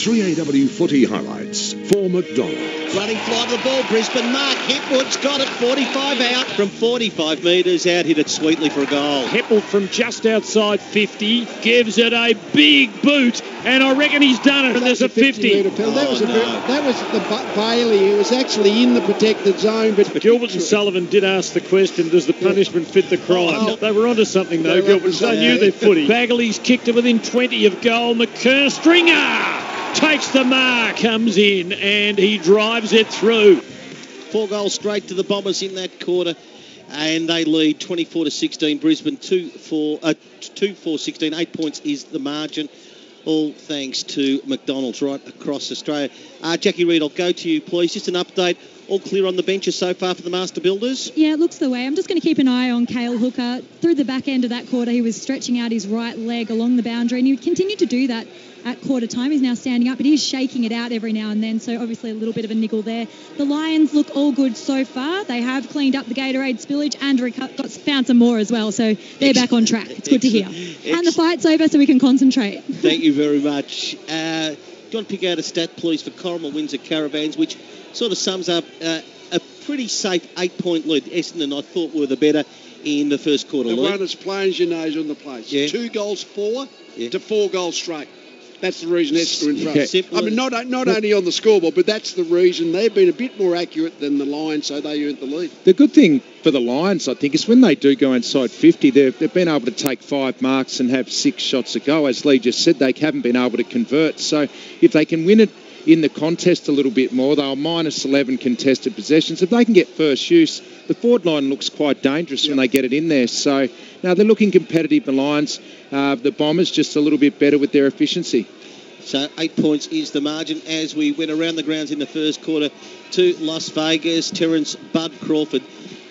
3AW footy highlights for McDonald. Running fly to the ball, Brisbane. Mark Hipwood's got it, 45 out. From 45 metres out, hit it sweetly for a goal. Hipwood from just outside 50 gives it a big boot, and I reckon he's done it. And there's a 50. That was the Bailey, who was actually in the protected zone. But Gilbert and Sullivan did ask the question, does the punishment fit the crime? They were onto something, though, Gilbert. They knew their footy. Bagley's kicked it within 20 of goal. McKerr, Stringer takes the mark, comes in, and he drives it through. 4 goals straight to the Bombers in that quarter, and they lead 24-16. Brisbane 2-4-16. 8 points is the margin. All thanks to McDonald's right across Australia. Jackie Reid, I'll go to you, please. Just an update. All clear on the benches so far for the Master Builders? Yeah, it looks the way. I'm just going to keep an eye on Cale Hooker. Through the back end of that quarter, he was stretching out his right leg along the boundary, and he continued to do that at quarter time. He's now standing up, but he's shaking it out every now and then, so obviously a little bit of a niggle there. The Lions look all good so far. They have cleaned up the Gatorade spillage and found some more as well, so they're back on track. It's good to hear. And the fight's over, so we can concentrate. Thank you very much. Do you want to pick out a stat, please, for Corrimal Windsor Caravans, which sort of sums up a pretty safe 8-point lead. Essendon, I thought, were the better in the first quarter lead. The one as plain as your nose on the place. Yeah. 2 goals to 4 goals straight. That's the reason Essendon are in front. Yeah. I mean, not only on the scoreboard, but that's the reason they've been a bit more accurate than the Lions, so they earned the lead. The good thing for the Lions, I think, is when they do go inside 50, they've been able to take 5 marks and have 6 shots a go. As Lee just said, they haven't been able to convert. So if they can win it in the contest a little bit more, they're minus 11 contested possessions. If they can get first use, the forward line looks quite dangerous when they get it in there. So now they're looking competitive, the Lions. The Bombers just a little bit better with their efficiency. So 8 points is the margin as we went around the grounds in the first quarter to Las Vegas. Terence Bud Crawford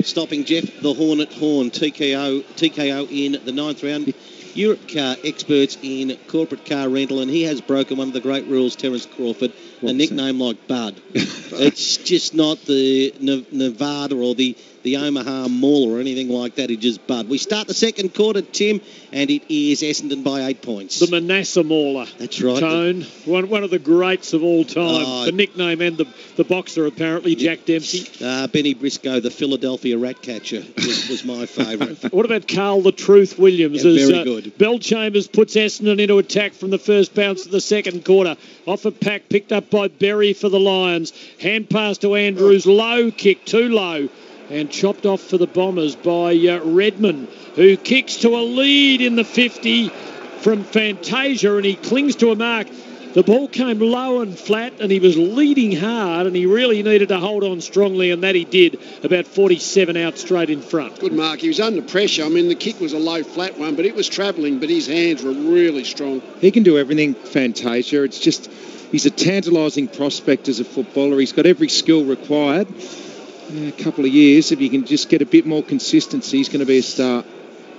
stopping Jeff the Hornet Horn. TKO in the 9th round. Europe car experts in corporate car rental, and he has broken one of the great rules, Terence Crawford, a nickname like Bud. It's just not the Nevada or the Omaha Mauler or anything like that. It's just Bud. We start the second quarter, Tim, and it is Essendon by 8 points. The Manasseh Mauler. That's right. Tone, one of the greats of all time. The nickname and the boxer, apparently, Jack Dempsey. Benny Briscoe, the Philadelphia Ratcatcher, was my favourite. What about Carl the Truth Williams? Yeah, very good. Bell Chambers puts Essendon into attack from the first bounce of the second quarter. Off a pack picked up by Berry for the Lions. Hand pass to Andrews. Low kick, too low. And chopped off for the Bombers by Redmond, who kicks to a lead in the 50 from Fantasia, and he clings to a mark. The ball came low and flat, and he was leading hard, and he really needed to hold on strongly, and that he did, about 47 out straight in front. Good mark. He was under pressure. I mean, the kick was a low, flat one, but it was travelling, but his hands were really strong. He can do everything, Fantasia. It's just, he's a tantalising prospect as a footballer. He's got every skill required. A couple of years, if you can just get a bit more consistency, he's going to be a star.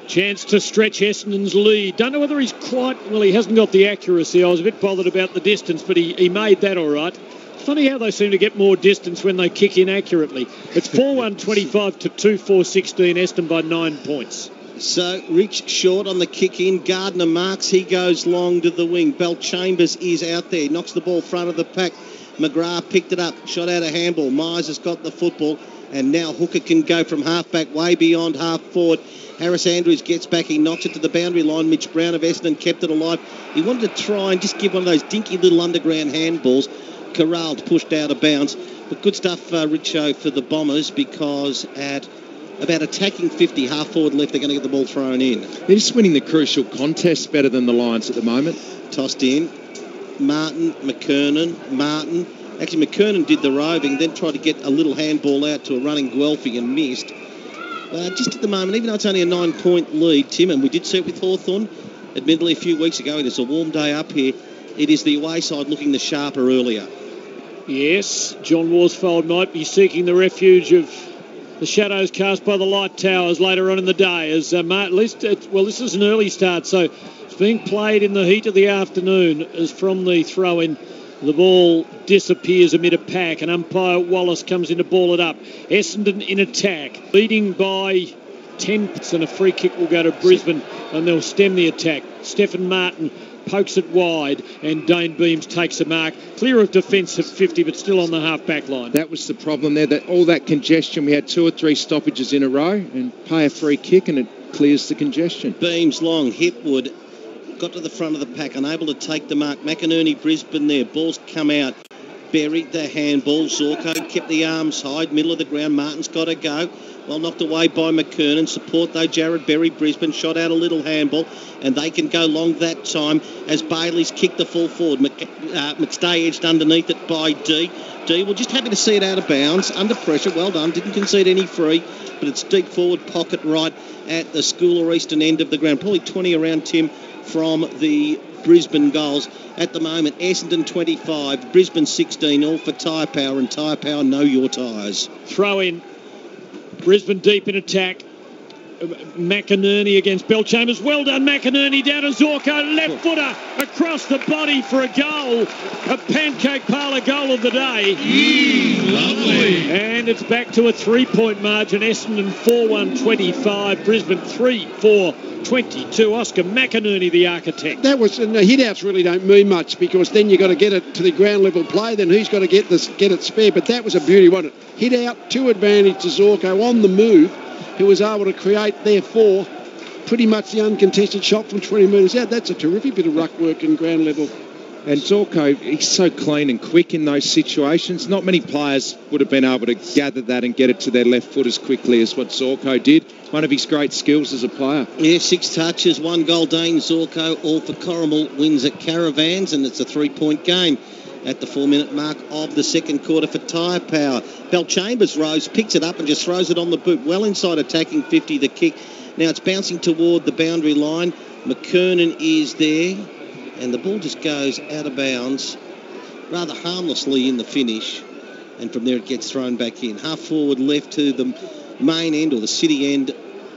Chance to stretch Essendon's lead. Don't know whether he's quite... Well, he hasn't got the accuracy. I was a bit bothered about the distance, but he made that all right. Funny how they seem to get more distance when they kick in accurately. It's 4-1-25 to 2-4-16, Essendon by 9 points. So, Rich short on the kick in. Gardner marks. He goes long to the wing. Bell Chambers is out there. Knocks the ball front of the pack. McGrath picked it up, shot out a handball. Myers has got the football, and now Hooker can go from half-back way beyond half-forward. Harris Andrews gets back, he knocks it to the boundary line. Mitch Brown of Essendon kept it alive. He wanted to try and just give one of those dinky little underground handballs. Corralled, pushed out of bounds. But good stuff, Richo, for the Bombers, because at about attacking 50, half-forward left, they're going to get the ball thrown in. They're just winning the crucial contests better than the Lions at the moment. Tossed in. Martin, McKernan, Martin. Actually, McKernan did the roving, then tried to get a little handball out to a running Guelphy and missed. Just at the moment, even though it's only a 9-point lead, Tim, and we did see it with Hawthorn, admittedly a few weeks ago, it is a warm day up here, it is the away side looking the sharper earlier. Yes, John Worsfold might be seeking the refuge of the shadows cast by the light towers later on in the day. As this is an early start, so it's being played in the heat of the afternoon as from the throw-in. The ball disappears amid a pack, and umpire Wallace comes in to ball it up. Essendon in attack, leading by 10, and a free kick will go to Brisbane, and they'll stem the attack. Stephen Martin pokes it wide, and Dane Beams takes a mark. Clear of defensive 50, but still on the half-back line. That was the problem there, that all that congestion. We had 2 or 3 stoppages in a row, and pay a free kick, and it clears the congestion. Beams long, Hipwood got to the front of the pack, unable to take the mark. McInerney, Brisbane there. Balls come out. Buried the handball. Zorko kept the arms high, middle of the ground. Martin's got to go. Well knocked away by McKernan. Support though, Jared Berry. Brisbane shot out a little handball, and they can go long that time as Bailey's kicked the full forward. McStay edged underneath it by D. We're just happy to see it out of bounds. Under pressure. Well done. Didn't concede any free, but it's deep forward pocket right at the school or eastern end of the ground. Probably 20 around, Tim, from the Brisbane goals. At the moment, Essendon 25, Brisbane 16, all for Tyre Power, and Tyre Power know your tyres. Throw in. Brisbane deep in attack. McInerney against Belchambers. Well done, McInerney, down to Zorko. Left footer across the body for a goal. A pancake parlour goal of the day. Lovely. And it's back to a 3-point margin. Essendon 4-1-25. Brisbane 3-4-22. Oscar McInerney, the architect. That was, and the hit-outs really don't mean much, because then you've got to get it to the ground level play, then who's got to get it spare. But that was a beauty, wasn't it? Hit out, 2 advantage to Zorko on the move, who was able to create, therefore, pretty much the uncontested shot from 20 metres out. That's a terrific bit of ruck work in ground level. And Zorko, he's so clean and quick in those situations. Not many players would have been able to gather that and get it to their left foot as quickly as what Zorko did. One of his great skills as a player. Yeah, 6 touches, 1 goal. Dane Zorko, all for Corrimal, wins at Caravans, and it's a 3-point game at the 4-minute mark of the second quarter for Tyre Power. Belchambers rose, picks it up and just throws it on the boot. Well inside attacking 50, the kick. Now it's bouncing toward the boundary line. McKernan is there, and the ball just goes out of bounds rather harmlessly in the finish, and from there it gets thrown back in. Half forward left to the main end, or the city end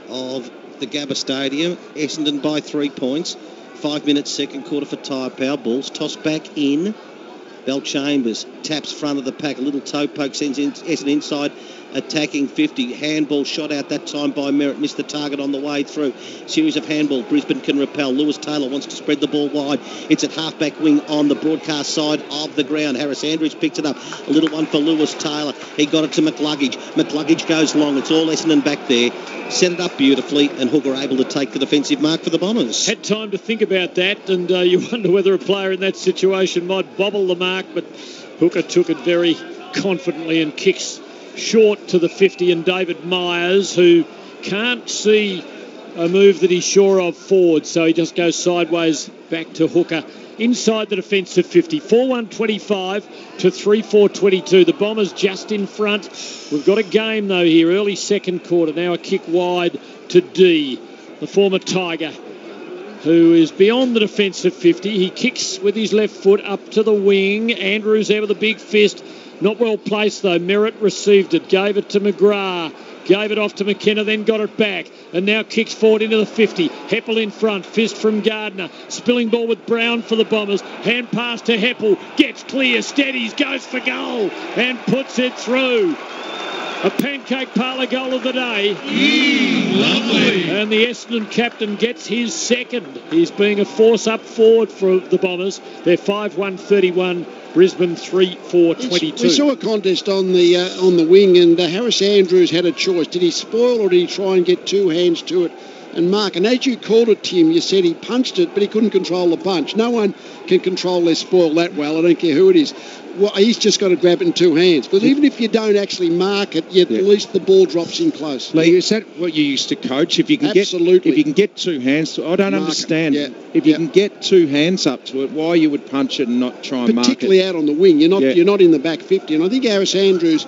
of the Gabba Stadium. Essendon by 3 points. 5 minutes second quarter for Tyre Power. Balls tossed back in. Belchambers taps front of the pack. A little toe poke sends Essendon inside attacking 50. Handball shot out that time by Merritt. Missed the target on the way through. Series of handball. Brisbane can repel. Lewis Taylor wants to spread the ball wide. It's at half-back wing on the broadcast side of the ground. Harris Andrews picks it up. A little one for Lewis Taylor. He got it to McLuggage. McLuggage goes long. It's all Essendon back there. Set it up beautifully, and Hooker able to take the defensive mark for the Bombers. Had time to think about that, and you wonder whether a player in that situation might bobble the mark, but Hooker took it very confidently and kicks short to the 50, and David Myers, who can't see a move that he's sure of forward, so he just goes sideways back to Hooker inside the defensive 50. 4-1-25 to 3-4-22. The Bombers just in front. We've got a game though here, early second quarter. Now a kick wide to D, the former Tiger, who is beyond the defensive 50. He kicks with his left foot up to the wing. Andrews there with a big fist. Not well placed though. Merritt received it, gave it to McGrath, gave it off to McKenna, then got it back, and now kicks forward into the 50. Heppel in front, fist from Gardner. Spilling ball with Brown for the Bombers. Hand pass to Heppel, gets clear, steadies, goes for goal, and puts it through. A pancake parlour goal of the day. Lovely. And the Essendon captain gets his second. He's being a force up forward for the Bombers. They're 5-1-31. Brisbane 3-4-22. We saw a contest on the wing, and Harris Andrews had a choice. Did he spoil, or did he try and get 2 hands to it and mark? And as you called it, Tim, you said he punched it, but he couldn't control the punch. No one can control their spoil that well. I don't care who it is. Well, he's just got to grab it in 2 hands, because even if you don't actually mark it, at least the ball drops in close. Lee, is that what you used to coach? If you can Absolutely. if you can get 2 hands to it, I don't understand. Yeah. If you can get 2 hands up to it, why you would punch it and not try and mark it? Particularly out on the wing. You're not in the back 50. And I think Harris Andrews,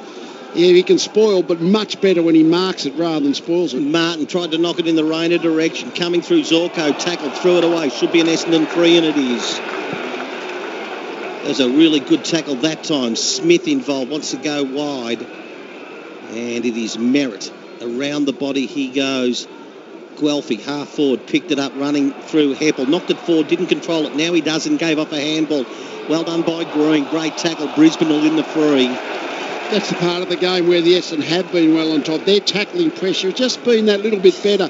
he can spoil, but much better when he marks it rather than spoils it. Martin tried to knock it in the Rayner direction. Coming through Zorko, tackled, threw it away. Should be an Essendon 3, and it is. There's a really good tackle that time. Smith involved, wants to go wide. And it is Merritt. Around the body he goes. Guelphy, half forward, picked it up, running through Heppel. Knocked it forward, didn't control it. Now he does and gave up a handball. Well done by Green. Great tackle. Brisbane will win the free. That's the part of the game where the Essendon have been well on top. Their tackling pressure has just been that little bit better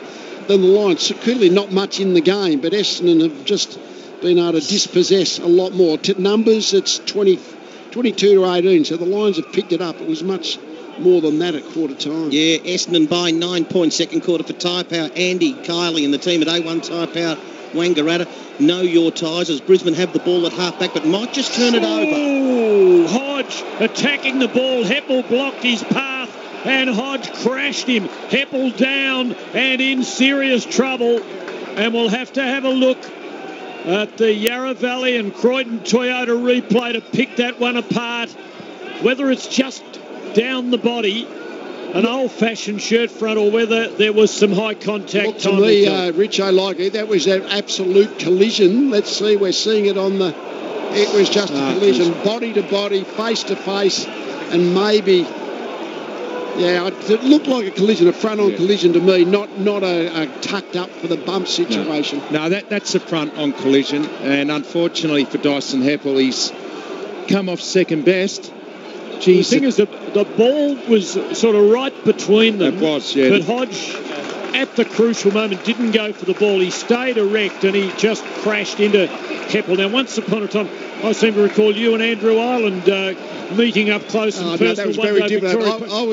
than the Lions. So clearly not much in the game, but Essendon have just been able to dispossess a lot more. Numbers, it's 22-18, so the Lions have picked it up. It was much more than that at quarter time. Yeah, Essendon by 9 points, second quarter for Tyre Power. Andy, Kylie and the team at A1 Tyre Power, Wangaratta. Know your ties as Brisbane have the ball at half-back, but might just turn it over. Oh, Hodge attacking the ball. Heppel blocked his path and Hodge crashed him. Heppel down and in serious trouble. And we'll have to have a look at the Yarra Valley and Croydon Toyota replay to pick that one apart. Whether it's just down the body, an old-fashioned shirt front, or whether there was some high contact. Look, to me, Rich, I like it. That was an absolute collision. Let's see, we're seeing it on the... It was just a collision, body to body, face to face, and maybe... Yeah, it looked like a collision, a front-on collision to me, not a tucked up for the bump situation. No, that's a front-on collision, and unfortunately for Dyson Heppel, he's come off second best. The thing is, the ball was sort of right between them. It was, yeah. But Hodge, at the crucial moment, didn't go for the ball. He stayed erect and he just crashed into Heppel. Now, once upon a time, I seem to recall you and Andrew Ireland meeting up close and personal. No, that was very different. I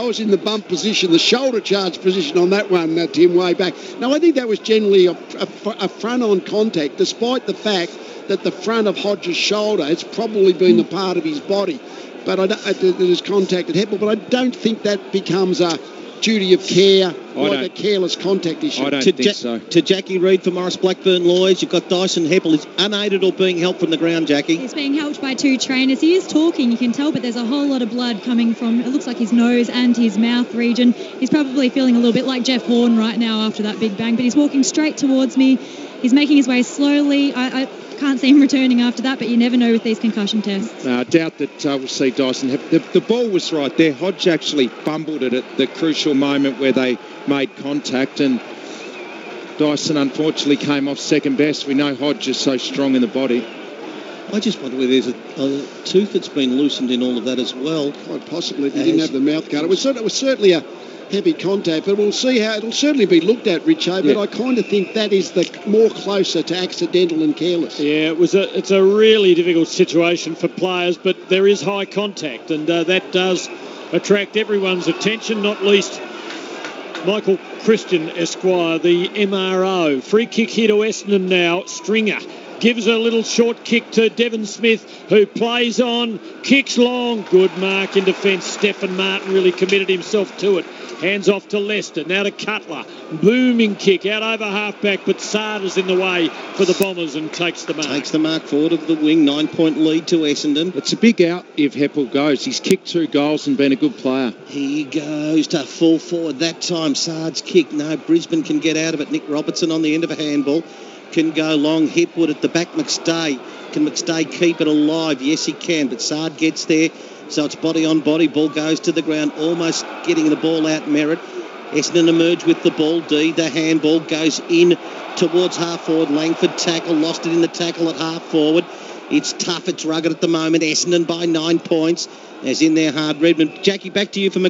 was in the bump position, the shoulder charge position on that one, Tim, way back. No, I think that was generally a front-on contact, despite the fact that the front of Hodge's shoulder has probably been the part of his body. But that has contacted Heppel, but I don't think that becomes a duty of care, like a careless contact issue. I don't think so. To Jackie Reid for Morris Blackburn Lawyers, you've got Dyson Heppel. Is unaided or being helped from the ground, Jackie? He's being helped by two trainers. He is talking, you can tell, but there's a whole lot of blood coming from, it looks like his nose and his mouth region. He's probably feeling a little bit like Jeff Horn right now after that big bang, but he's walking straight towards me. He's making his way slowly. I can't see him returning after that, but you never know with these concussion tests. I doubt that we'll see Dyson. The ball was right there. Hodge actually fumbled it at the crucial moment where they made contact, and Dyson unfortunately came off second best. We know Hodge is so strong in the body. I just wonder whether there's a tooth that's been loosened in all of that as well. Quite possibly if he didn't have the mouth guard. It was certainly a heavy contact, but we'll see how it'll certainly be looked at, Richo. But I kind of think that is the more closer to accidental and careless. Yeah, it's a really difficult situation for players, but there is high contact, and that does attract everyone's attention, not least Michael Christian Esquire, the MRO. Free kick here to Essendon now. Stringer gives a little short kick to Devon Smith, who plays on, kicks long. Good mark in defence. Stephen Martin really committed himself to it. Hands off to Lester. Now to Cutler. Booming kick out over half-back, but Sard is in the way for the Bombers and takes the mark. Takes the mark forward of the wing. 9-point lead to Essendon. It's a big out if Heppel goes. He's kicked 2 goals and been a good player. He goes to full forward that time. Sard's kick. No, Brisbane can get out of it. Nick Robertson on the end of a handball. Can go long. Hipwood at the back. McStay. Can McStay keep it alive? Yes, he can. But Sard gets there. So it's body on body. Ball goes to the ground. Almost getting the ball out Merritt. Essendon emerge with the ball. The handball goes in towards half forward. Langford tackle. Lost it in the tackle at half forward. It's tough. It's rugged at the moment. Essendon by 9 points. As in there hard. Redmond. Jackie, back to you for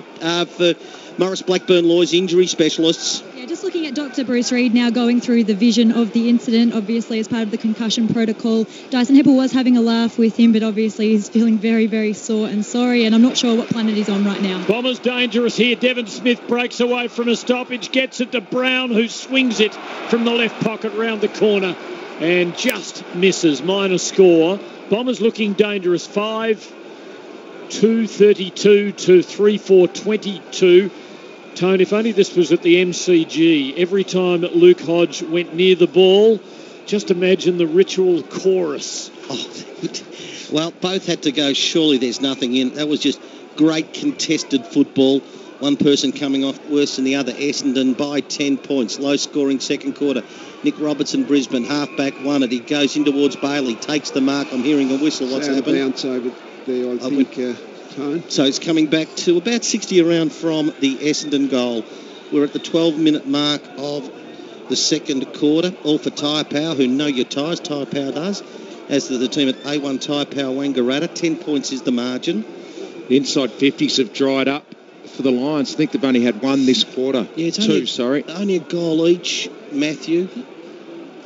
Morris Blackburn Lawyers injury specialists. Yeah, just looking at Dr. Bruce Reid now going through the vision of the incident, obviously as part of the concussion protocol. Dyson Heppel was having a laugh with him, but obviously he's feeling very, very sore and sorry, and I'm not sure what planet he's on right now. Bombers dangerous here. Devon Smith breaks away from a stoppage, gets it to Brown, who swings it from the left pocket round the corner and just misses. Minor score. Bombers looking dangerous. 5-2-32 to 3-4-22. Tone, if only this was at the MCG. Every time Luke Hodge went near the ball, just imagine the ritual chorus. Well, both had to go. Surely there's nothing in. That was just great contested football. One person coming off worse than the other. Essendon by 10 points. Low scoring second quarter. Nick Robertson, Brisbane, half-back won it. He goes in towards Bailey. Takes the mark. I'm hearing a whistle. What's happened? Bounce over there, I think. Tone. So it's coming back to about 60 around from the Essendon goal. We're at the 12-minute mark of the second quarter. All for Tyre Power, who know your tyres. Tyre Power does. As to the team at A1 Tyre Power Wangaratta, 10 points is the margin. The inside 50s have dried up for the Lions. I think they've only had one this quarter. Yeah, it's only a goal each, Matthew.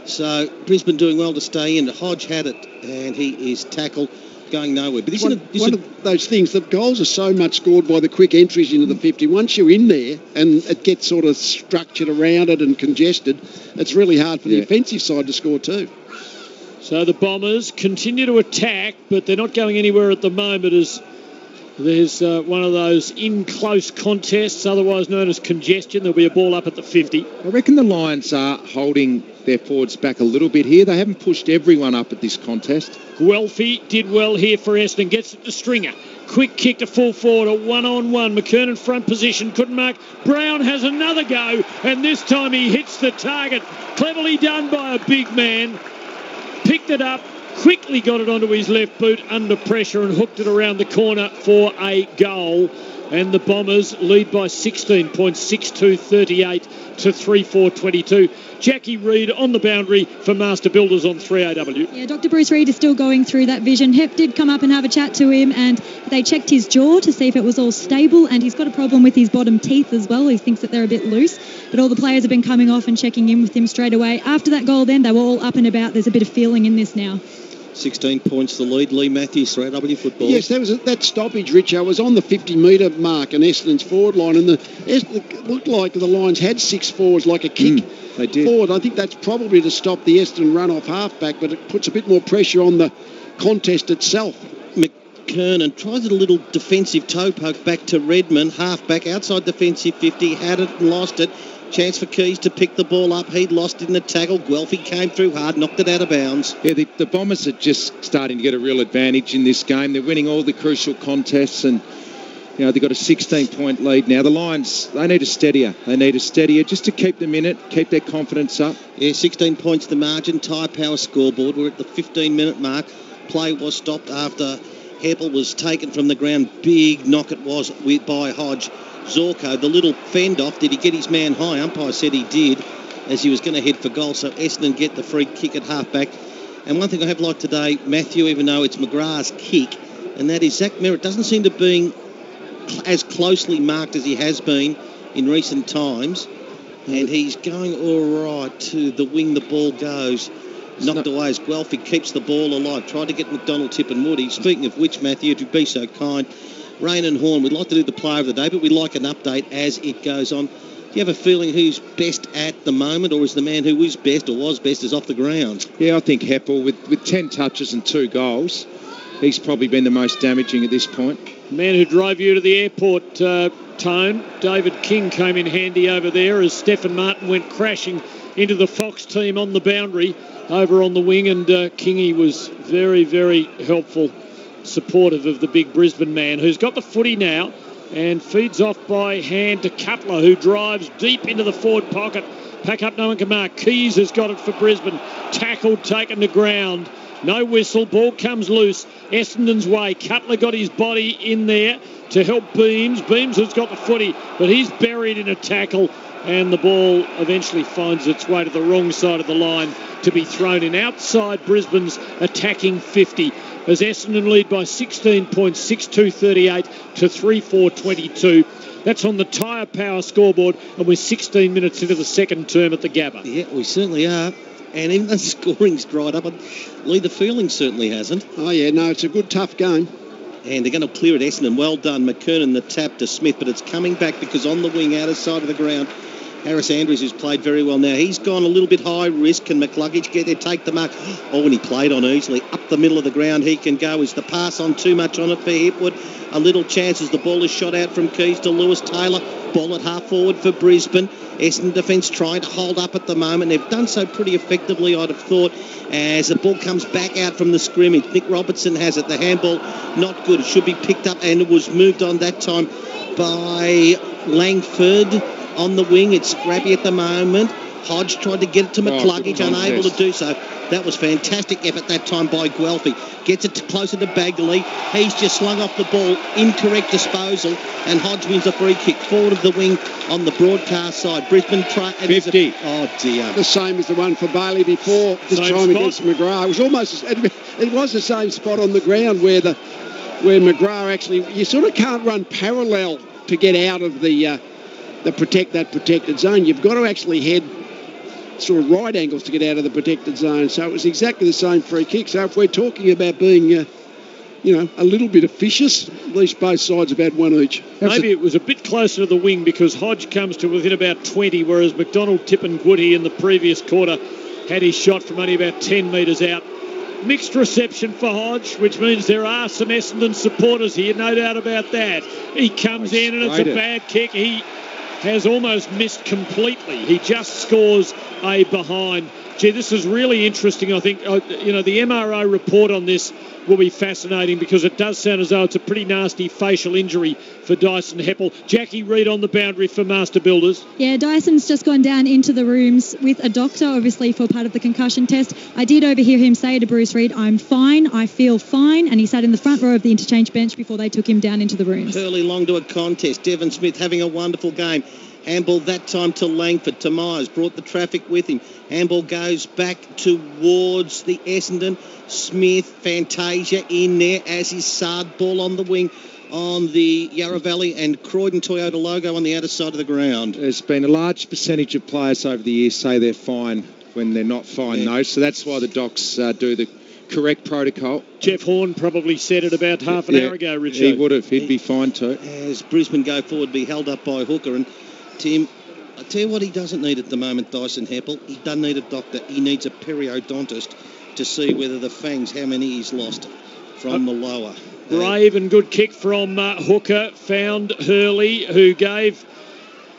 So Brisbane doing well to stay in. Hodge had it, and he is tackled, going nowhere. But one of those things, the goals are so much scored by the quick entries into the 50. Once you're in there and it gets sort of structured around it and congested, it's really hard for the offensive side to score too. So the Bombers continue to attack, but they're not going anywhere at the moment as there's one of those in-close contests, otherwise known as congestion. There'll be a ball up at the 50. I reckon the Lions are holding their forwards back a little bit here. They haven't pushed everyone up at this contest. Guelphy did well here for Essendon. Gets it to Stringer. Quick kick to full forward, a one-on-one. McKernan front position, couldn't mark. Brown has another go, and this time he hits the target. Cleverly done by a big man. Picked it up, quickly got it onto his left boot under pressure and hooked it around the corner for a goal. And the Bombers lead by 16 points, 6-2-38 to 3-4-22. Jackie Reid on the boundary for Master Builders on 3AW. Yeah, Dr. Bruce Reid is still going through that vision. Hep did come up and have a chat to him, and they checked his jaw to see if it was all stable, and he's got a problem with his bottom teeth as well. He thinks that they're a bit loose, but all the players have been coming off and checking in with him straight away. After that goal then, they were all up and about. There's a bit of feeling in this now. 16 points the lead. Lee Matthews, 3AW football. Yes, that stoppage, Richo, was on the 50-metre mark in Essendon's forward line, and it looked like the Lions had 6 forwards, like a kick they did. forward. I think that's probably to stop the Essendon run-off halfback, but it puts a bit more pressure on the contest itself. McKernan tries a little defensive toe poke back to Redmond, halfback outside defensive 50, had it and lost it. Chance for Keys to pick the ball up. He'd lost it in the tackle. Guelphy came through hard, knocked it out of bounds. Yeah, the Bombers are just starting to get a real advantage in this game. They're winning all the crucial contests, and they've got a 16-point lead now. The Lions, they need a steadier. They need a steadier just to keep them in it, keep their confidence up. Yeah, 16 points the margin. Tyre Power scoreboard. We're at the 15-minute mark. Play was stopped after Heppel was taken from the ground. Big knock it was by Hodge. Zorko, the little fend off, did he get his man high? Umpire said he did, as he was going to head for goal. So Essendon get the free kick at halfback. And one thing I have liked today, Matthew, even though it's McGrath's kick, and that is Zach Merritt doesn't seem to be as closely marked as he has been in recent times. And he's going all right to the wing the ball goes. Knocked away as Guelphy keeps the ball alive. Tried to get McDonald, Tip and Woody. Speaking of which, Matthew, if you'd be so kind, Rain and Horn, we'd like to do the player of the day, but we'd like an update as it goes on. Do you have a feeling who's best at the moment, or is the man who is best or was best is off the ground? Yeah, I think Heppel, with 10 touches and 2 goals, he's probably been the most damaging at this point. The man who drove you to the airport, Tone, David King, came in handy over there as Stephen Martin went crashing into the Fox team on the boundary over on the wing, and Kingy was very, very helpful, supportive of the big Brisbane man, who's got the footy now and feeds off by hand to Cutler, who drives deep into the forward pocket. Pack up, no one can mark. Keys has got it for Brisbane. Tackled, taken to ground. No whistle, ball comes loose. Essendon's way. Cutler got his body in there to help Beams. Beams has got the footy, but he's buried in a tackle, and the ball eventually finds its way to the wrong side of the line to be thrown in outside Brisbane's attacking 50. As Essendon lead by 16 points, 6-2-38 to 3-4-22. That's on the Tyre Power scoreboard, and we're 16 minutes into the second term at the Gabba. Yeah, we certainly are. And even though the scoring's dried up, Lee, the feeling certainly hasn't. Oh, yeah, no, it's a good, tough game. And they're going to clear it, Essendon. Well done. McKernan, the tap to Smith, but it's coming back because on the wing, outer side of the ground, Harris Andrews, who's played very well now, he's gone a little bit high risk. Can McCluggage get there, take the mark? Oh, and he played on easily. Up the middle of the ground, he can go. Is the pass on too much on it for Hipwood? A little chance as the ball is shot out from Keys to Lewis Taylor. Ball at half forward for Brisbane. Essendon defence trying to hold up at the moment. They've done so pretty effectively, I'd have thought, as the ball comes back out from the scrimmage. Nick Robertson has it. The handball not good. It should be picked up, and it was moved on that time by Langford. On the wing, it's scrappy at the moment. Hodge tried to get it to McCluggage, unable to do so. That was fantastic effort that time by Guelphy. Gets it closer to Bagley. He's just slung off the ball. Incorrect disposal. And Hodge wins a free kick forward of the wing on the broadcast side. Brisbane try. 50. Oh, dear. The same as the one for Bailey before. This time against McGrath. It was almost... It was the same spot on the ground where McGrath actually... You sort of can't run parallel to get out of the protected zone. You've got to actually head sort of right angles to get out of the protected zone. So it was exactly the same free kick. So if we're talking about being, a little bit officious, at least both sides have had one each. Maybe it was a bit closer to the wing because Hodge comes to within about 20, whereas McDonald, Tipungwuti in the previous quarter had his shot from only about 10 metres out. Mixed reception for Hodge, which means there are some Essendon supporters here, no doubt about that. He comes in and it's a bad kick. He has almost missed completely. He just scores a behind. Gee, this is really interesting, I think. The MRO report on this will be fascinating because it does sound as though it's a pretty nasty facial injury for Dyson Heppel. Jackie Reid on the boundary for Master Builders. Yeah, Dyson's just gone down into the rooms with a doctor, obviously, for part of the concussion test. I did overhear him say to Bruce Reid, "I'm fine, I feel fine," and he sat in the front row of the interchange bench before they took him down into the rooms. Hurley long to a contest. Devon Smith having a wonderful game. Handball that time to Langford. To Myers, brought the traffic with him. Handball goes back towards the Essendon. Smith, Fantasia in there, as is Sard. Ball on the wing on the Yarra Valley and Croydon Toyota logo on the outer side of the ground. There's been a large percentage of players over the years say they're fine when they're not fine, though. So that's why the docs do the correct protocol. Jeff Horn probably said it about half an hour ago, Richard. He would have. He'd be fine too. As Brisbane go forward, be held up by Hooker. And Tim, I tell you what he doesn't need at the moment, Dyson Heppel. He doesn't need a doctor. He needs a periodontist to see whether the fangs, how many he's lost from the lower. Brave and good kick from Hooker. Found Hurley, who gave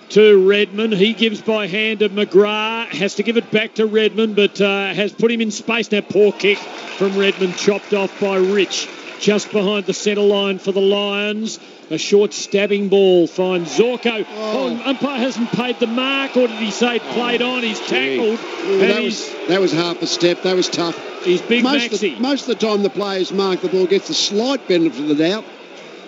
to Redmond. He gives by hand to McGrath. Has to give it back to Redmond, but has put him in space. Now, poor kick from Redmond, chopped off by Rich. Just behind the centre line for the Lions. A short stabbing ball finds Zorko. Umpire hasn't paid the mark, or did he say played on? He's tackled. That was half a step. That was tough. He's big Maxi. Most of the time the players mark the ball gets a slight benefit of the doubt.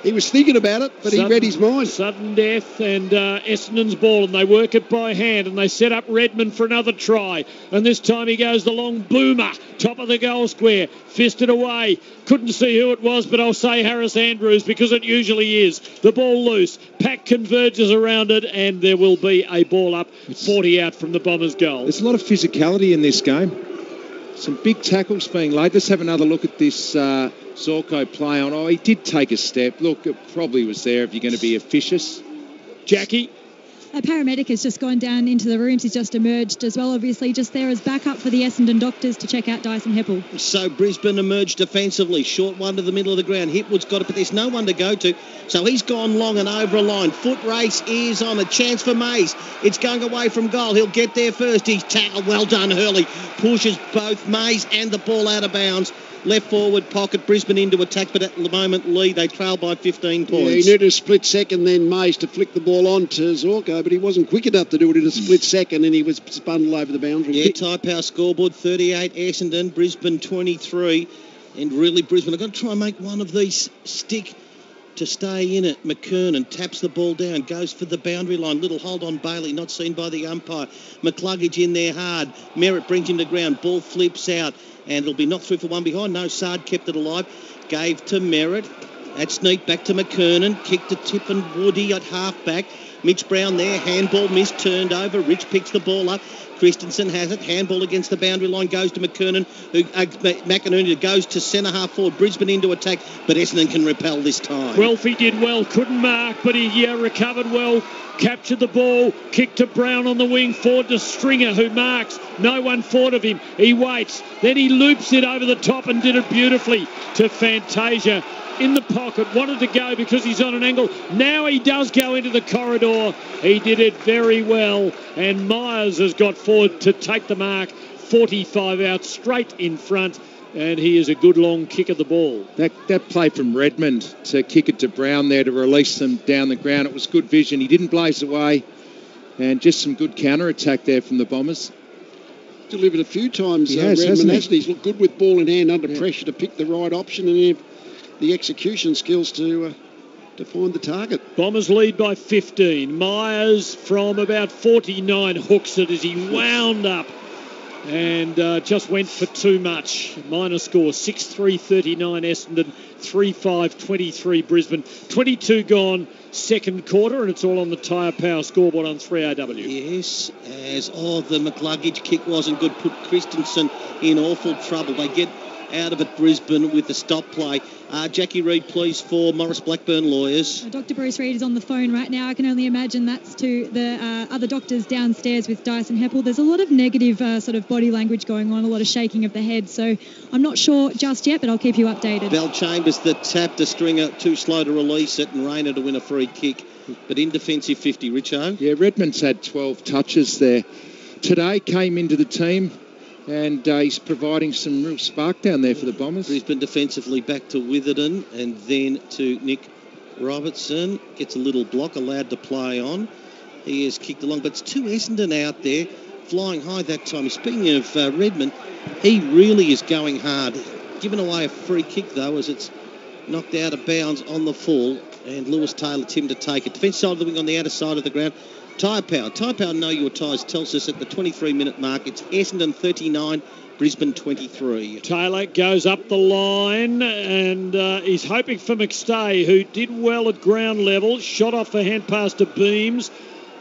He was thinking about it, but he read his mind. Sudden death and Essendon's ball, and they work it by hand, and they set up Redmond for another try. And this time he goes the long boomer, top of the goal square, fisted away. Couldn't see who it was, but I'll say Harris Andrews because it usually is. The ball loose. Pack converges around it, and there will be a ball up, 40 out from the Bombers' goal. There's a lot of physicality in this game. Some big tackles being laid. Let's have another look at this Zorko play on. Oh, he did take a step. Look, it probably was there if you're going to be officious. Jackie? A paramedic has just gone down into the rooms. He's just emerged as well, obviously, just there as backup for the Essendon doctors to check out Dyson Heppel. So Brisbane emerged defensively. Short one to the middle of the ground. Hipwood's got it, but there's no one to go to. So he's gone long and over a line. Foot race is on. A chance for Mays. It's going away from goal. He'll get there first. He's tackled. Well done, Hurley. Pushes both Mays and the ball out of bounds. Left forward pocket, Brisbane into attack, but at the moment lead. They trail by 15 points. Yeah, he needed a split second then, Mays, to flick the ball on to Zorko, but he wasn't quick enough to do it in a split second, and he was spun all over the boundary. Yeah, Type House scoreboard, 38 Essendon, Brisbane 23. And really, Brisbane are going to try and make one of these stick to stay in it. McKernan taps the ball down, goes for the boundary line. Little hold on Bailey, not seen by the umpire. McCluggage in there hard. Merritt brings him to ground. Ball flips out. And it'll be knocked through for one behind. No, Sard kept it alive. Gave to Merritt. That's neat. Back to McKernan. Kick to Tipungwuti at half-back. Mitch Brown there. Handball missed. Turned over. Rich picks the ball up. Christensen has it. Handball against the boundary line. Goes to McKernan. McInerney goes to centre half forward. Brisbane into attack. But Essendon can repel this time. Welfie did well. Couldn't mark, but he recovered well. Captured the ball, kicked to Brown on the wing, forward to Stringer, who marks. No one thought of him. He waits. Then he loops it over the top and did it beautifully to Fantasia. In the pocket, wanted to go because he's on an angle. Now he does go into the corridor. He did it very well. And Myers has got forward to take the mark. 45 out, straight in front. And he is a good long kick of the ball. That play from Redmond to kick it to Brown there to release them down the ground, it was good vision. He didn't blaze away, and just some good counter-attack there from the Bombers. Delivered a few times, Redmond, hasn't he? He's looked good with ball in hand under pressure to pick the right option, and the execution skills to find the target. Bombers lead by 15. Myers from about 49 hooks it as he wound up and just went for too much. Minor score 6-3-39 Essendon, 3-5-23 Brisbane. 22 gone, second quarter, and it's all on the Tyre Power scoreboard on 3AW. Yes, as the McCluggage kick wasn't good, put Christensen in awful trouble. They get out of it, Brisbane, with the stop play. Jackie Reid, please, for Morris Blackburn Lawyers. Dr. Bruce Reid is on the phone right now. I can only imagine that's to the other doctors downstairs with Dyson Heppel. There's a lot of negative sort of body language going on, a lot of shaking of the head. So I'm not sure just yet, but I'll keep you updated. Bell Chambers that tapped a stringer, too slow to release it, and Rayner to win a free kick. But in defensive 50, Richo. Yeah, Redmond's had 12 touches there. Today came into the team, and he's providing some real spark down there for the Bombers. Brisbane defensively back to Witherden and then to Nick Robertson. Gets a little block, allowed to play on. He has kicked along, but it's two Essendon out there flying high that time. Speaking of Redmond, he really is going hard. Giving away a free kick, though, as it's knocked out of bounds on the full, and Lewis Taylor him to take it. Defence side of the wing on the outer side of the ground. Tyre Power, know your tyres, tells us at the 23-minute mark it's Essendon 39, Brisbane 23. Taylor goes up the line, and he's hoping for McStay, who did well at ground level. Shot off a hand pass to Beams,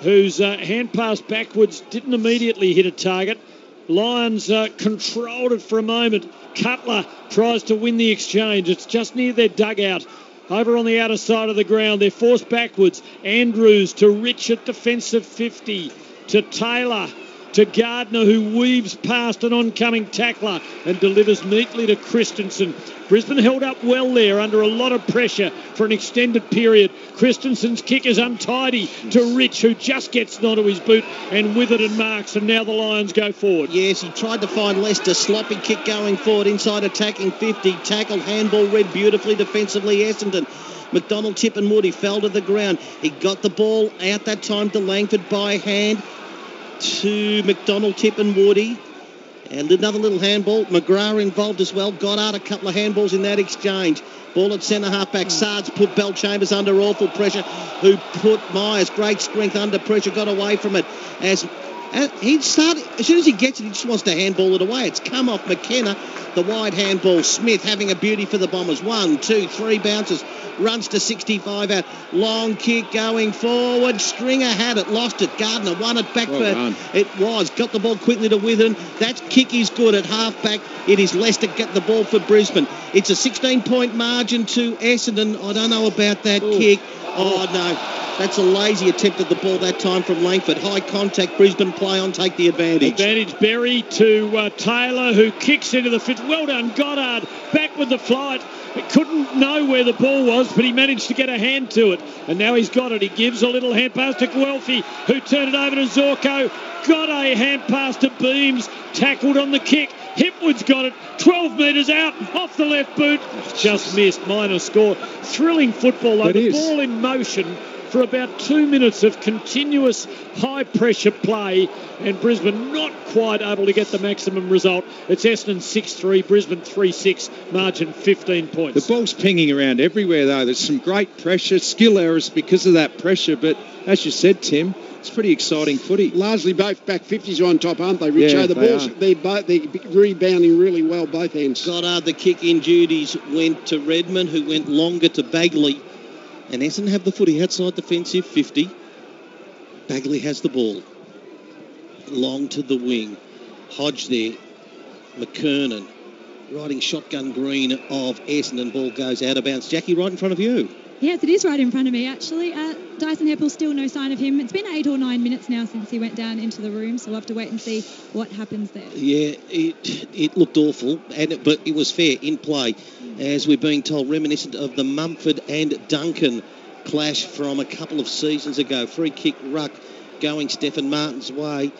whose hand pass backwards didn't immediately hit a target. Lions controlled it for a moment. Cutler tries to win the exchange. It's just near their dugout. Over on the outer side of the ground, they're forced backwards. Andrews to Rich at defensive 50, to Taylor, to Gardner, who weaves past an oncoming tackler and delivers neatly to Christensen. Brisbane held up well there under a lot of pressure for an extended period. Christensen's kick is untidy to Rich, who just gets onto his boot, and Witherden marks, and now the Lions go forward. Yes, he tried to find Lester. Sloppy kick going forward, inside attacking 50. Tackled, handball read beautifully defensively, Essendon. McDonald, Tip and Woody fell to the ground. He got the ball out that time to Langford by hand to McDonald, Tip and Woody. And another little handball. McGrath involved as well. Goddard a couple of handballs in that exchange. Ball at centre half-back. Sards put Bell Chambers under awful pressure, who put Myers, great strength under pressure, got away from it. As soon as he gets it, he just wants to handball it away. It's come off McKenna. The wide handball. Smith having a beauty for the Bombers. 1, 2, 3 bounces. Runs to 65 out. Long kick going forward. Stringer had it. Lost it. Gardner won it back. It was. Got the ball quickly to Witherden. That kick is good at half-back. It is Leicester get the ball for Brisbane. It's a 16-point margin to Essendon. I don't know about that kick. Oh, no. That's a lazy attempt at the ball that time from Langford. High contact, Brisbane play on, take the advantage. Berry to Taylor, who kicks into the fifth. Well done, Goddard. Back with the flight. Couldn't know where the ball was, but he managed to get a hand to it. And now he's got it. He gives a little hand pass to Guelphy, who turned it over to Zorko. Got a hand pass to Beams. Tackled on the kick. Hipwood's got it. 12 metres out. Off the left boot. Just missed. Minor score. Thrilling football, though. The ball in motion for about 2 minutes of continuous high-pressure play, and Brisbane not quite able to get the maximum result. It's Essendon 6-3, Brisbane 3-6, margin 15 points. The ball's pinging around everywhere, though. There's some great pressure, skill errors because of that pressure, but as you said, Tim, it's pretty exciting footy. Largely both back 50s are on top, aren't they, Richo? Yeah, the balls, they're rebounding really well, both ends. Goddard, the kick-in duties went to Redmond, who went longer to Bagley. And Essendon have the footy outside defensive 50. Bagley has the ball. Long to the wing. Hodge there. McKernan riding shotgun green of Essendon. Ball goes out of bounds. Jackie, right in front of you. Yes, it is right in front of me, actually. Dyson Heppel, still no sign of him. It's been 8 or 9 minutes now since he went down into the room, so we'll have to wait and see what happens there. Yeah, it looked awful, but it was fair in play, as we're being told, reminiscent of the Mumford and Duncan clash from a couple of seasons ago. Free kick ruck going Stephen Martin's way.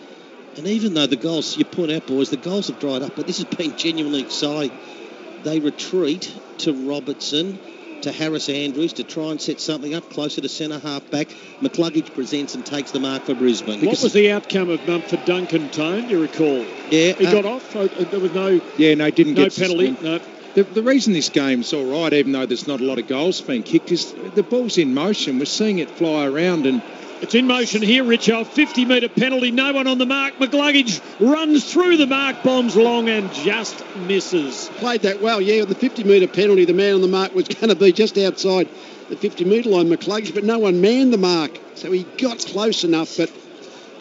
And even though the goals, you point out, boys, the goals have dried up, but this has been genuinely exciting. They retreat to Robertson, to Harris Andrews to try and set something up closer to centre half-back. McCluggage presents and takes the mark for Brisbane. What was the outcome of Mumford Duncan, Tone, do you recall? Yeah. He got off? There was no penalty? No. The reason this game's all right, even though there's not a lot of goals being kicked, is the ball's in motion. We're seeing it fly around, and It's in motion here, Richo. 50-metre penalty, no one on the mark. McGluggage runs through the mark, bombs long and just misses. Played that well, yeah. The 50-metre penalty, the man on the mark was going to be just outside the 50-metre line, McGluggage, but no one manned the mark. So he got close enough, but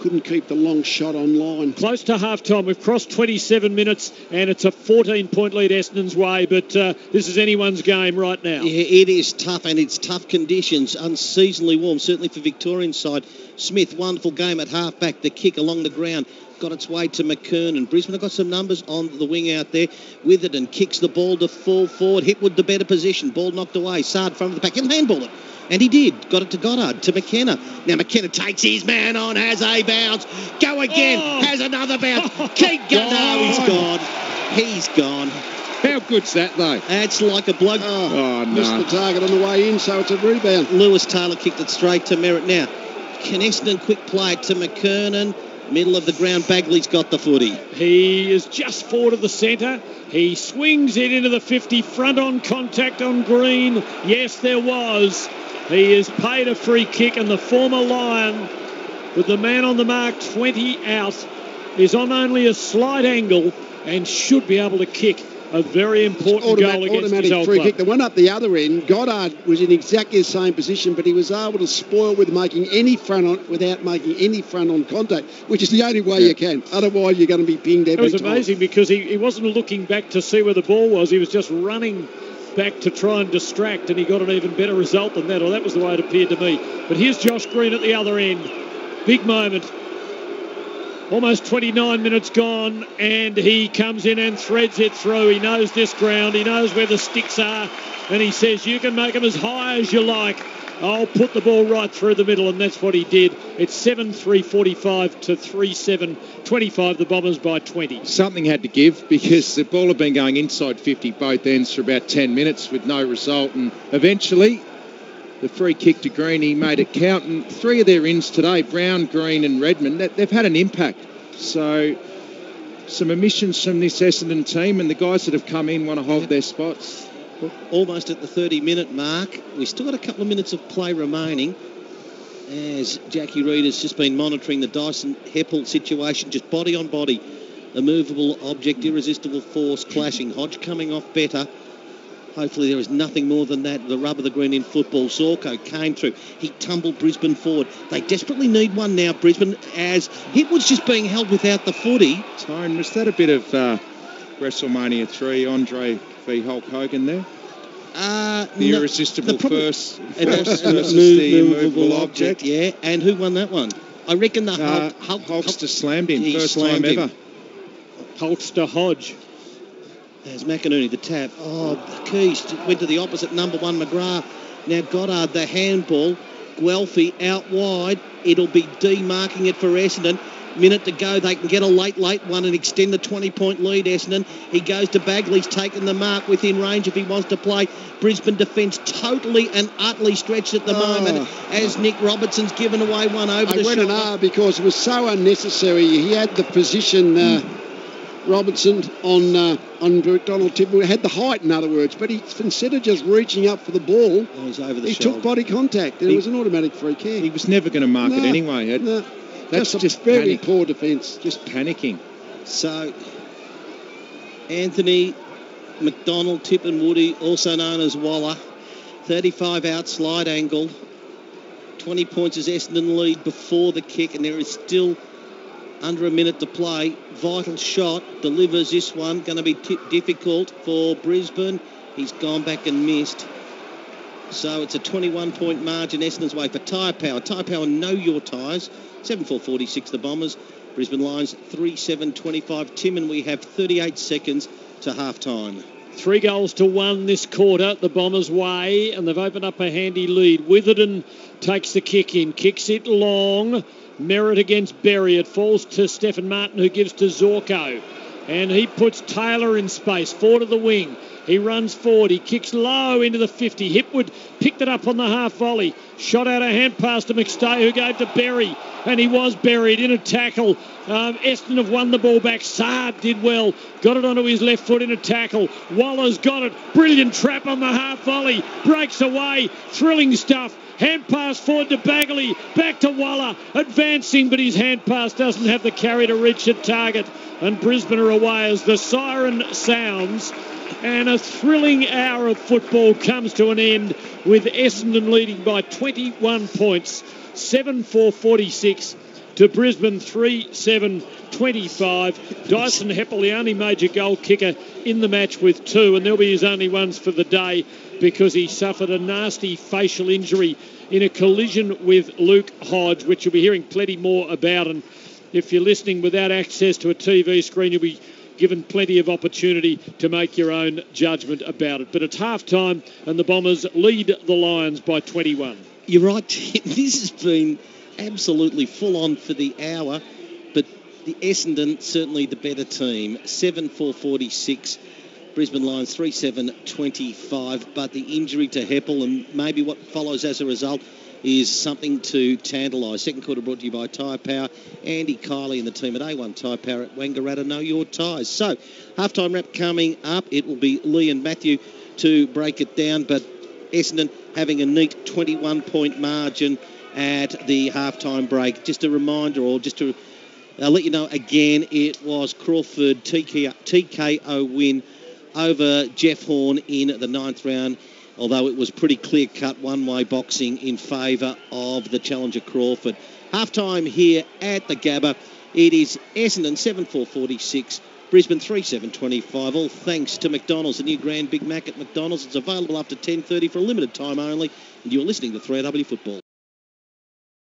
couldn't keep the long shot on line. Close to half-time. We've crossed 27 minutes, and it's a 14-point lead Essendon's way, but this is anyone's game right now. Yeah, it is tough, and it's tough conditions, unseasonably warm, certainly for Victorian side. Smith, wonderful game at half-back. The kick along the ground got its way to McKernan. Brisbane have got some numbers on the wing out there. Witherden kicks the ball to full forward. Hipwood the better position. Ball knocked away. Sard front of the pack. He'll handball it. And he did. Got it to Goddard, to McKenna. Now McKenna takes his man on, has a bounce. Go again, has another bounce. Keep going. No, he's gone. He's gone. How good's that, though? That's like a bloke. Oh, no. Missed the target on the way in, so it's a rebound. Lewis Taylor kicked it straight to Merritt. Now, can Essendon quick play it to McKernan? Middle of the ground, Bagley's got the footy. He is just forward of the centre. He swings it into the 50, front on contact on Green. Yes, there was. He has paid a free kick, and the former Lion, with the man on the mark 20 out, is on only a slight angle and should be able to kick a very important goal against his old free club. kick. The one up the other end, Goddard was in exactly the same position, but he was able to spoil with making any front on without making any front on contact, which is the only way you can. Otherwise, you're going to be pinged every time. It was amazing because he wasn't looking back to see where the ball was. He was just running back to try and distract, and he got an even better result than that, or that was the way it appeared to me. But here's Josh Green at the other end. Big moment. Almost 29 minutes gone, and he comes in and threads it through. He knows this ground. He knows where the sticks are, and he says, you can make them as high as you like. I'll put the ball right through the middle, and that's what he did. It's 7-3-45 to 3-7-25, the Bombers by 20. Something had to give because the ball had been going inside 50 both ends for about 10 minutes with no result, and eventually the free kick to Green, he made it count, and three of their ins today, Brown, Green and Redmond, they've had an impact. So some omissions from this Essendon team, and the guys that have come in want to hold their spots. Almost at the 30-minute mark. We've still got a couple of minutes of play remaining as Jackie Reid has just been monitoring the Dyson Heppel situation, just body on body. A movable object, irresistible force clashing. Hodge coming off better. Hopefully there is nothing more than that. The rub of the green in football. Zorko came through. He tumbled Brisbane forward. They desperately need one now, Brisbane, as Hipwood's just being held without the footy. Tyrone, was that a bit of WrestleMania 3, Andre v Hulk Hogan there? The irresistible force versus the immovable object. Yeah, and who won that one? I reckon the Hulkster slammed him, first slammed time him. ever. Hulkster Hodge. There's McInerney, the tap. Oh, the Keys went to the opposite, number one, McGrath. Now Goddard, the handball. Guelphy out wide. It'll be demarking it for Essendon. Minute to go. They can get a late one and extend the 20-point lead, Essendon. He goes to Bagley's taken the mark within range if he wants to play. Brisbane defence totally and utterly stretched at the moment as Nick Robertson's given away one over the shoulder. I went an R because it was so unnecessary. He had the position, Robertson, on Donald Tippett. Had the height, in other words, but instead of just reaching up for the ball, he was over the he shoulder. took body contact, and it was an automatic free kick. He was never going to mark it anyway. That's just very poor defence. Just panicking. So, Anthony McDonald, Tippenwoody, also known as Waller, 35 out slide angle. 20 points as Essendon lead before the kick, and there is still under a minute to play. Vital shot, delivers this one. Going to be difficult for Brisbane. He's gone back and missed. So it's a 21-point margin Essendon's way for Tyre Power. Tyre Power, know your tyres. 7-4-46 the Bombers. Brisbane Lions 3-7-25. Tim, and we have 38 seconds to half-time. 3-1 this quarter, the Bombers' way, and they've opened up a handy lead. Witherden takes the kick in, kicks it long. Merritt against Berry. It falls to Stephen Martin, who gives to Zorko. And he puts Taylor in space, forward of the wing. He runs forward. He kicks low into the 50. Hipwood picked it up on the half volley. Shot out a hand pass to McStay, who gave to Berry. And he was buried in a tackle. Essendon have won the ball back. Saad did well. Got it onto his left foot in a tackle. Waller's got it. Brilliant trap on the half volley. Breaks away. Thrilling stuff. Hand pass forward to Bagley. Back to Waller. Advancing, but his hand pass doesn't have the carry to reach the target. And Brisbane are away as the siren sounds. And a thrilling hour of football comes to an end with Essendon leading by 21 points. 7-4-46 to Brisbane 3-7-25. Dyson Heppel, the only major goal kicker in the match with 2, and they'll be his only ones for the day because he suffered a nasty facial injury in a collision with Luke Hodge, which you'll be hearing plenty more about. And if you're listening without access to a TV screen, you'll be given plenty of opportunity to make your own judgment about it. But it's half-time and the Bombers lead the Lions by 21. You're right, Tim. This has been absolutely full-on for the hour, but the Essendon certainly the better team. 7-4-46. Brisbane Lions 3-7-25. But the injury to Heppel and maybe what follows as a result is something to tantalise. Second quarter brought to you by Tyre Power. Andy Kiley and the team at A1 Tyre Power at Wangaratta. Know your tyres. So, halftime wrap coming up. It will be Lee and Matthew to break it down, but Essendon having a neat 21-point margin at the halftime break. Just a reminder, or just to let you know again, it was Crawford TKO win over Jeff Horn in the 9th round, although it was pretty clear-cut one-way boxing in favour of the challenger Crawford. Half-time here at the Gabba. It is Essendon 7-4-46, Brisbane 3-7-25, all thanks to McDonald's, the new Grand Big Mac at McDonald's. It's available after 10:30 for a limited time only, and you're listening to 3AW Football.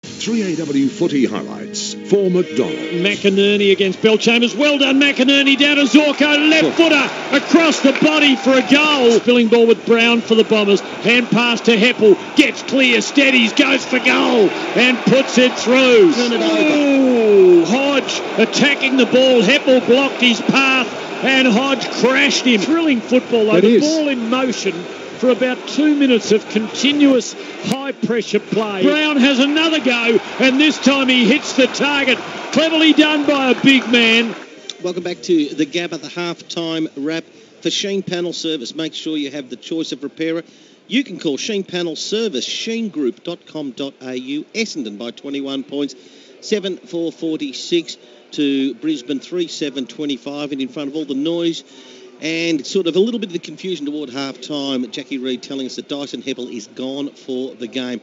3AW footy highlights for McDonald. McInerney against Belchambers. Well done, McInerney, down to Zorko. Left footer across the body for a goal. Spilling ball with Brown for the Bombers. Hand pass to Heppel. Gets clear, steadies, goes for goal and puts it through. Turn it over. Ooh, Hodge attacking the ball. Heppel blocked his path and Hodge crashed him. Thrilling football, though. The ball in motion for about 2 minutes of continuous high-pressure play. Brown has another go, and this time he hits the target. Cleverly done by a big man. Welcome back to the Gabba, the half-time wrap for Sheen Panel Service. Make sure you have the choice of repairer. You can call Sheen Panel Service, sheengroup.com.au. Essendon by 21 points, 7-4-46 to Brisbane 3-7-25, and in front of all the noise and sort of a little bit of the confusion toward half-time, Jackie Reid telling us that Dyson Heppel is gone for the game.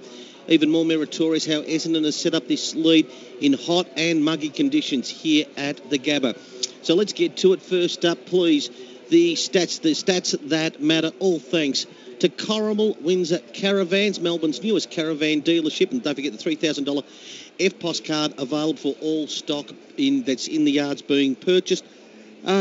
Even more meritorious how Essendon has set up this lead in hot and muggy conditions here at the Gabba. So let's get to it. First up, please, the stats that matter, all thanks to Corrimal Windsor Caravans, Melbourne's newest caravan dealership. And don't forget the $3,000 FPOS card available for all stock that's in the yards being purchased.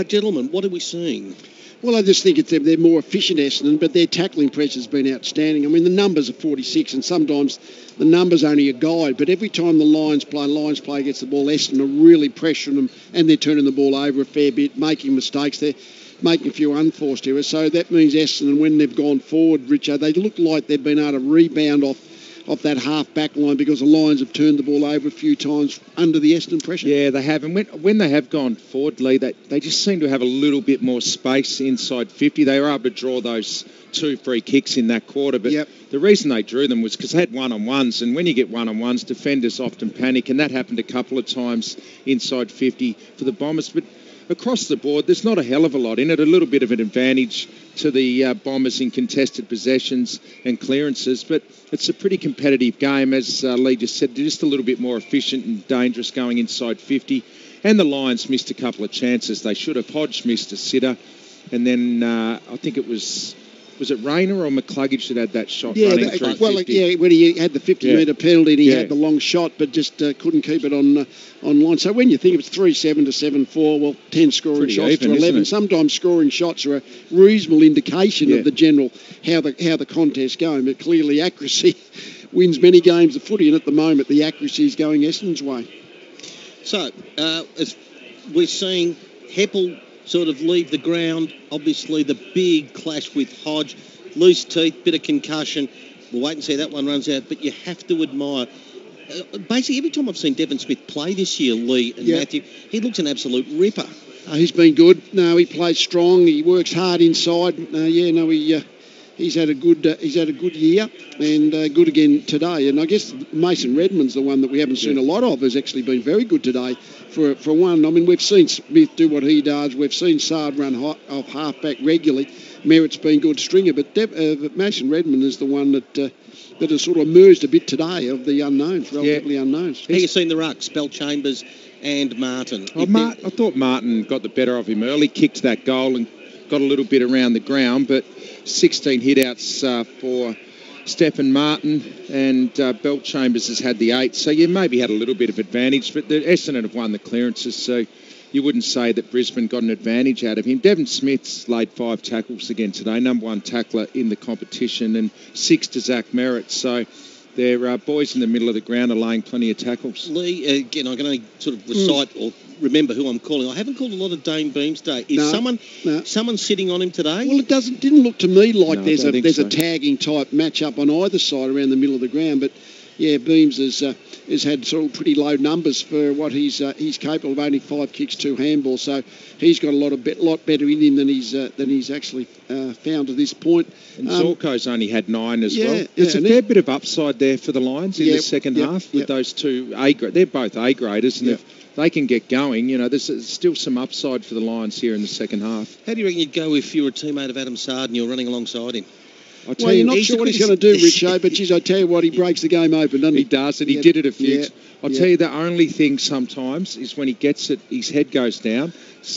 Gentlemen, what are we seeing? Well, I just think they're more efficient, Essendon, but their tackling pressure has been outstanding. I mean, the numbers are 46, and sometimes the numbers only a guide. But every time the Lions play against the ball, Essendon are really pressuring them, and they're turning the ball over a fair bit, making mistakes. They're making a few unforced errors. So that means Essendon, when they've gone forward, Richard, they look like they've been able to rebound off that half-back line because the Lions have turned the ball over a few times under the Essendon pressure. Yeah, they have. And when they have gone forward, Lee, they just seem to have a little bit more space inside 50. They were able to draw those 2 free kicks in that quarter. But the reason they drew them was because they had one-on-ones. And when you get one-on-ones, defenders often panic. And that happened a couple of times inside 50 for the Bombers. But across the board, there's not a hell of a lot in it. A little bit of an advantage to the Bombers in contested possessions and clearances, but it's a pretty competitive game, as Lee just said. They're just a little bit more efficient and dangerous going inside 50. And the Lions missed a couple of chances. They should have. Hodge missed a sitter, and then I think it was it Rayner or McCluggage that had that shot running through 50? When he had the 50-metre penalty and he had the long shot, but just couldn't keep it on line. So when you think it's 3-7 to 7-4, well, 10 scoring pretty shots even, to 11. Sometimes scoring shots are a reasonable indication of the general how the contest's going. But clearly accuracy wins many games of footy, and at the moment the accuracy is going Essendon's way. So as we're seeing, Heppel sort of leave the ground. Obviously, the big clash with Hodge. Loose teeth, bit of concussion. We'll wait and see how that one runs out. But you have to admire... basically, every time I've seen Devon Smith play this year, Lee and Matthew, he looks an absolute ripper. He's been good. No, he plays strong. He works hard inside. He's had a good year and good again today. And I guess Mason Redmond's the one that we haven't seen a lot of. Has actually been very good today for one. I mean, we've seen Smith do what he does. We've seen Sard run off halfback regularly. Merritt's been good stringer, but Mason Redmond is the one that has sort of emerged a bit today of the unknowns, relatively unknowns. How you seen the rucks, Bell Chambers and Martin? I thought Martin got the better of him early, kicked that goal and got a little bit around the ground, but 16 hit-outs for Stephen Martin, and Bell Chambers has had the 8, so you maybe had a little bit of advantage, but the Essendon have won the clearances, so you wouldn't say that Brisbane got an advantage out of him. Devon Smith's laid 5 tackles again today, number 1 tackler in the competition, and 6 to Zach Merritt. So their boys in the middle of the ground are laying plenty of tackles. Lee, again, I can only sort of recite or remember who I'm calling. I haven't called a lot of Dane Beams today. Is someone sitting on him today? Well, it didn't look to me like there's a tagging type match-up on either side around the middle of the ground, but yeah, Beams has had sort of pretty low numbers for what he's capable of. Only 5 kicks, 2 handballs, so he's got a lot better in him than he's actually found to this point. And Zorko's only had 9 as well. There's a fair bit of upside there for the Lions in the second half with those 2 A-grade. They're both A-graders, and if they can get going, there's still some upside for the Lions here in the second half. How do you reckon you'd go if you were a teammate of Adam Sard and you're running alongside him? You're not sure what he's going to do, Richo, but geez, I tell you what, he breaks the game open, doesn't he? He does, and he did it a few. I'll tell you, the only thing sometimes is when he gets it, his head goes down,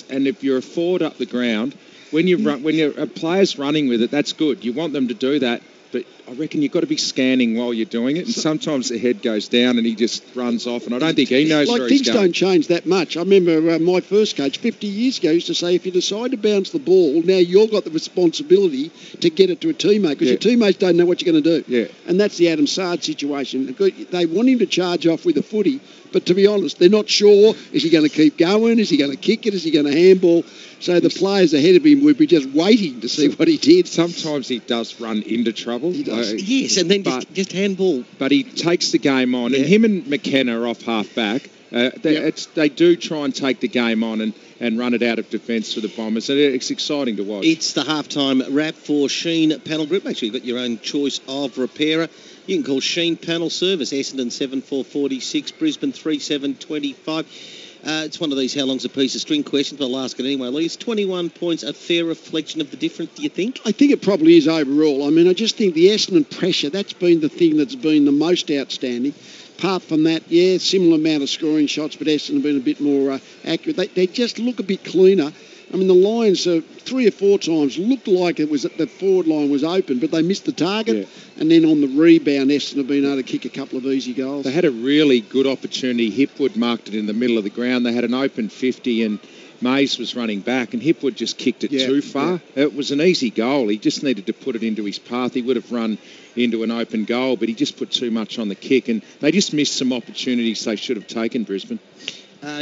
and if you're a forward up the ground, when you're a player's running with it, that's good. You want them to do that, but I reckon you've got to be scanning while you're doing it, and sometimes the head goes down and he just runs off, and I don't think he knows where he's going. Things don't change that much. I remember my first coach 50 years ago used to say, if you decide to bounce the ball, now you've got the responsibility to get it to a teammate, because your teammates don't know what you're going to do. Yeah. And that's the Adam Sard situation. They want him to charge off with a footy, but to be honest, they're not sure. Is he going to keep going? Is he going to kick it? Is he going to handball? So the players ahead of him would be just waiting to see what he did. Sometimes he does run into trouble. He does. Yes, and then just handball. But he takes the game on, and him and McKenna are off half-back. They do try and take the game on and run it out of defence for the Bombers, and it's exciting to watch. It's the halftime wrap for Sheen Panel Group. Make sure you've got your own choice of repairer. You can call Sheen Panel Service, Essendon 7446, Brisbane 3725. It's one of these how long's a piece of string questions, but I'll ask it anyway. Lee, is 21 points a fair reflection of the difference, do you think? I think it probably is overall. I mean, I just think the Essendon pressure, that's been the thing that's been the most outstanding. Apart from that, similar amount of scoring shots, but Essendon have been a bit more accurate. They just look a bit cleaner. I mean, the Lions 3 or 4 times looked like it was the forward line was open, but they missed the target. And then on the rebound, Essendon have been able to kick a couple of easy goals. They had a really good opportunity. Hipwood marked it in the middle of the ground. They had an open 50 and Mays was running back, and Hipwood just kicked it too far. It was an easy goal. He just needed to put it into his path. He would have run into an open goal, but he just put too much on the kick, and they just missed some opportunities they should have taken, Brisbane.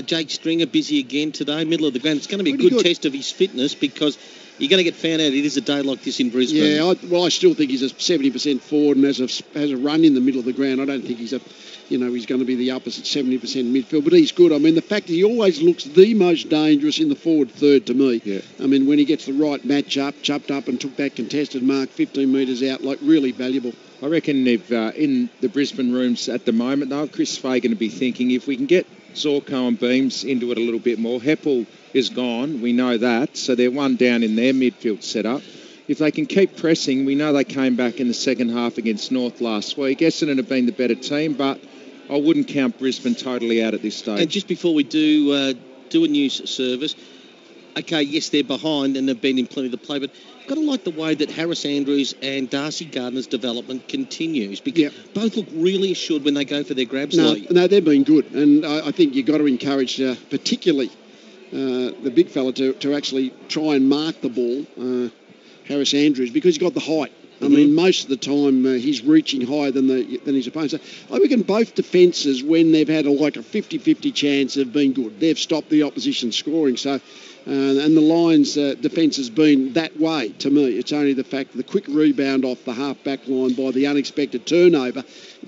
Jake Stringer busy again today, middle of the ground. It's going to be a good test of his fitness, because you're going to get found out it is a day like this in Brisbane. Yeah, I still think he's a 70% forward and has a run in the middle of the ground. I don't think he's going to be the opposite 70% midfield, but he's good. I mean, the fact that he always looks the most dangerous in the forward third to me. Yeah. I mean, when he gets the right match up, chopped up and took that contested mark 15 metres out, really valuable. I reckon if in the Brisbane rooms at the moment, though, Chris Fagan will be thinking if we can get Zorko and Beams into it a little bit more. Heppel is gone, we know that, so they're one down in their midfield setup. If they can keep pressing, we know they came back in the second half against North last week. Essendon have been the better team, but I wouldn't count Brisbane totally out at this stage. And just before we do a news service, okay, yes, they're behind and they've been in plenty of the play, but I've got to like the way that Harris Andrews and Darcy Gardner's development continues, because both look really assured when they go for their grabs. No, they've been good, and I think you've got to encourage particularly the big fella to actually try and mark the ball, Harris Andrews, because he's got the height. I mean, most of the time he's reaching higher than his opponent. So I reckon both defences, when they've had a 50-50 chance, have been good. They've stopped the opposition scoring. So, and the Lions' defence has been that way to me. It's only the fact that the quick rebound off the half-back line by the unexpected turnover,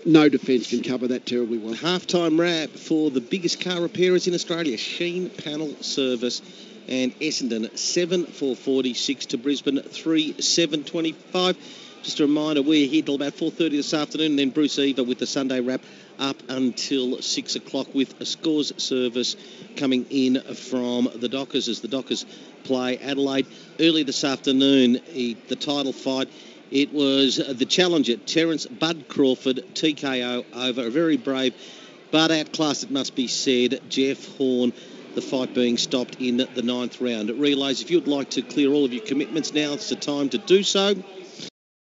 no defence can cover that terribly well. Half-time wrap for the biggest car repairers in Australia, Sheen Panel Service. And Essendon 7-4-46 to Brisbane 3-7-25. Just a reminder, we're here till about 4:30 this afternoon, and then Bruce Eva with the Sunday wrap up until 6 o'clock with a scores service coming in from the Dockers as the Dockers play Adelaide. Early this afternoon, the title fight, it was the challenger, Terence Bud Crawford, TKO over a very brave but outclassed, it must be said, Jeff Horn. The fight being stopped in the 9th round. Relays, if you'd like to clear all of your commitments, now it's the time to do so.